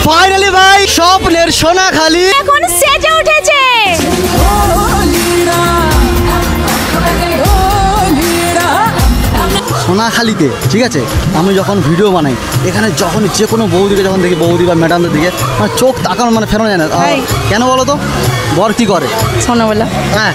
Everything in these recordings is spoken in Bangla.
ফাইনালি ভাই স্বপ্নের সোনাখালি এখন সেজে উঠেছে। সোনাখালিতে ঠিক আছে, আমি যখন ভিডিও বানাই এখানে যখন যে কোনো বৌদিকে যখন দেখি, বৌদি বা ম্যাডামদের দিকে মানে চোখ তাকানো মানে ফেরানো যায় না। কেন বলো তো? বর কি করে? সোনাবেলা। হ্যাঁ,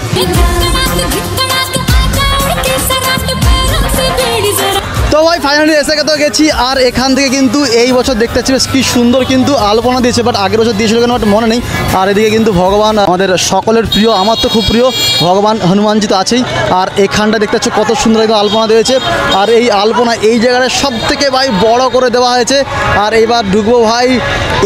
তো ভাই ফাইনালি এসে তো গেছি। আর এখান থেকে কিন্তু এই বছর দেখতে পাচ্ছি বেশ কি সুন্দর কিন্তু আলপনা দিয়েছে, বাট আগের বছর দিয়েছিল কেন মনে নেই। আর এদিকে কিন্তু ভগবান আমাদের সকলের প্রিয়, আমার তো খুব প্রিয় ভগবান হনুমানজি তো আছেই। আর এখানটা দেখতে পাচ্ছ কত সুন্দর একদম আলপনা দিয়েছে। আর এই আলপনা এই জায়গাটা সব থেকে ভাই বড় করে দেওয়া হয়েছে। আর এইবার ঢুকবো ভাই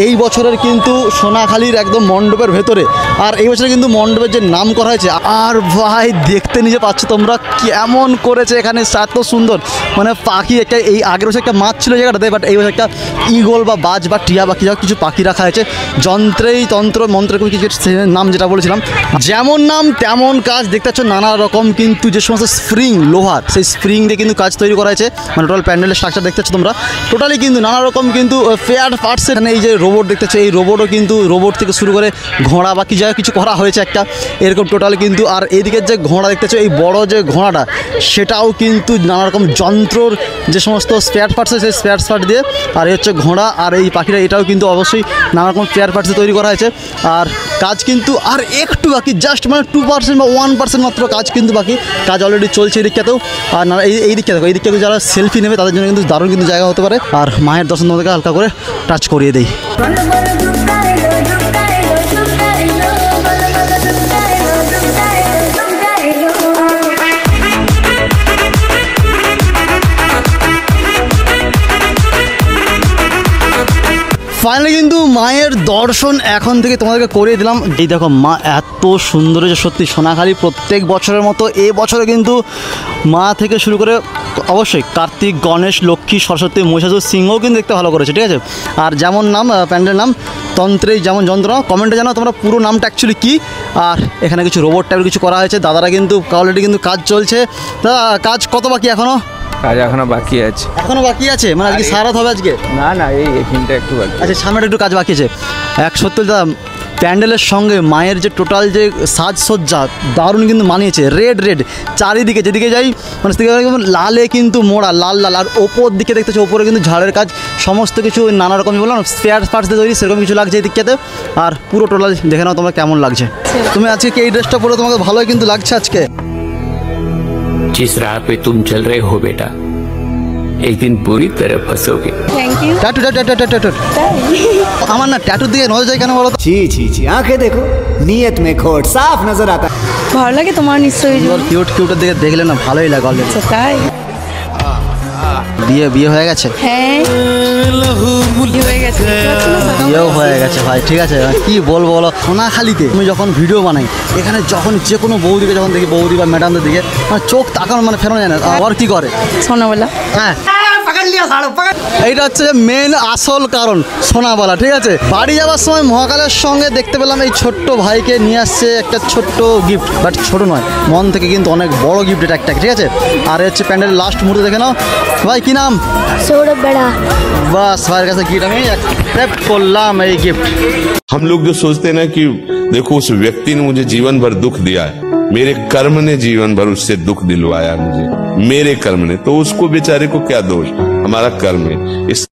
এই বছরের কিন্তু সোনাখালির একদম মণ্ডপের ভেতরে। আর এই বছরে কিন্তু মণ্ডপের যে নাম করা হয়েছে, আর ভাই দেখতে নিজে পাচ্ছ তোমরা কেমন করেছে এখানে, এত সুন্দর মানে পাখি একটা, এই আগের বছর একটা মাছ ছিল জায়গাটাতে, বাট এই বছর একটা ঈগল বা বাজ বা টিয়া বা কিছু পাখি রাখা হয়েছে। যন্ত্রেই তন্ত্র মন্ত্রের কিছু নাম যেটা বলেছিলাম, যেমন নাম তেমন কাজ দেখতে পাচ্ছ। নানা রকম কিন্তু যে সমস্ত স্প্রিং লোহার, সেই স্প্রিং দিয়ে কিন্তু কাজ তৈরি করা হয়েছে। মানে টোটাল প্যান্ডেলের স্ট্রাকচার দেখতে পাচ্ছ তোমরা, টোটালি কিন্তু নানা রকম কিন্তু ফেয়ার পার্টসের। এই যে রোবট দেখতে পাচ্ছ, এই রোবটও কিন্তু রোবট থেকে শুরু করে ঘোড়া বা কি জায়গায় কিছু করা হয়েছে একটা এরকম টোটাল কিন্তু। আর এইদিকের যে ঘোড়া দেখতে পাচ্ছ, এই বড় যে ঘোড়াটা সেটাও কিন্তু নানা রকম যন্ত্রর যে সমস্ত স্পেয়ার পার্টস আছে সেই স্পেয়ার পার্ট দিয়ে। আর এই হচ্ছে ঘোড়া। আর এই পাখিটা এটাও কিন্তু অবশ্যই নানা রকম স্পেয়ার পার্টসে তৈরি করা হয়েছে। আর কাজ কিন্তু আর একটু বাকি, জাস্ট মানে 2% বা 1% মাত্র কাজ কিন্তু বাকি। কাজ অলরেডি চলছে এই দিকটাতেও। আর না এই দিকটা দেখো, এই দিকটা যারা সেলফি নেবে তাদের জন্য কিন্তু দারুণ কিন্তু জায়গা হতে পারে। আর মায়ের দর্শন তোমাদেরকে হালকা করে টাচ করিয়ে দেই। ফাইনালি কিন্তু মায়ের দর্শন এখন থেকে তোমাদেরকে করিয়ে দিলাম। এই দেখো মা এত সুন্দর যে সত্যি সোনাখালি প্রত্যেক বছরের মতো এ বছরে কিন্তু মা থেকে শুরু করে অবশ্যই কার্তিক, গণেশ, লক্ষ্মী, সরস্বতী, মহিষাসুর, সিংহও কিন্তু দেখতে ভালো করেছে, ঠিক আছে। আর যেমন নাম প্যান্ডেলের নাম তন্ত্রেই যেমন যন্ত্র, কমেন্টে জানাও তোমরা পুরো নামটা অ্যাকচুয়ালি কী। আর এখানে কিছু রোবট টাইপের কিছু করা হয়েছে। দাদারা কিন্তু অলরেডি কিন্তু কাজ চলছে। দাদা কাজ কত বাকি এখনও? কাজ এখনো বাকি আছে। এখনো বাকি আছে মানে আজকে সারা হবে আজকে? না না, এই এখানটা একটু বাকি। আচ্ছা, সামনেটা একটু কাজ বাকি আছে। সত্যি দাদা প্যান্ডেলের সঙ্গে মায়ের যে টোটাল যে সাজসজ্জা দারুণ কিন্তু মানিয়েছে। রেড চারিদিকে যেদিকে যাই মানে লালে কিন্তু মোড়া, লাল লাল। আর ওপর দিকে দেখতেছো ওপরে কিন্তু ঝাড়ের কাজ, সমস্ত কিছু নানা রকম বললাম স্পেয়ার পার্টস দিয়ে তৈরি, সেরকম কিছু লাগছে এই দিকটাতে। আর পুরো টোটাল দেখে নাও তোমরা কেমন লাগছে। তুমি আজকে কি এই ড্রেসটা পরে তোমাকে ভালোই কিন্তু লাগছে আজকে। जिस राह पे तुम चल रहे हो बेटा, एक दिन पूरी तरह फंसोगे। Thank you. ট্যাটু আমার না ট্যাটুর দিকে নজর যায় কেন বলো তো? ছি आंखें देखो, नीयत में खोट साफ नजर आता। ভালো লাগে তোমার নিশ্চয়ই। কিউটের দিকে দেখলে না ভালোই লাগে অলরেডি। তাই বিয়ে হয়ে গেছে? হ্যাঁ বিয়েও হয়ে গেছে ভাই, ঠিক আছে। কি বলবো বলো, সোনাখালিতে আমি যখন ভিডিও বানাই এখানে যখন যে কোনো বৌদিকে যখন দেখি, বৌদি বা ম্যাডামদের দিকে মানে চোখ তাকানো মানে ফেরানো যায় না। আর কি করে? সোনাবেলা। হ্যাঁ, এইটা হচ্ছে মেন আসল কারণ সোনাবালা, ঠিক আছে। বাড়ি যাওয়ার সময় মহাকালের সঙ্গে দেখতে পেলাম এই ছোট্ট ভাইকে নিয়ে আসছে একটা ছোট্ট গিফট, বাট ছোট নয়, মন থেকে কিন্তু অনেক বড় গিফট এটা একটা, ঠিক আছে। আর হচ্ছে প্যান্ডেলের লাস্ট মুহূর্তে দেখে নাও। ভাই কি নাম? সৌরভ বেড়া। বাস ভাইয়ের কাছে গিফট আমি অ্যাকসেপ্ট করলাম এই গিফট। हम लोग जो सोचते हैं ना कि देखो उस व्यक्ति ने मुझे जीवन भर दुख दिया है, मेरे कर्म ने जीवन भर उससे दुख दिलवाया मुझे, मेरे कर्म ने, तो उसको बेचारे को क्या दोष, हमारा कर्म है। इस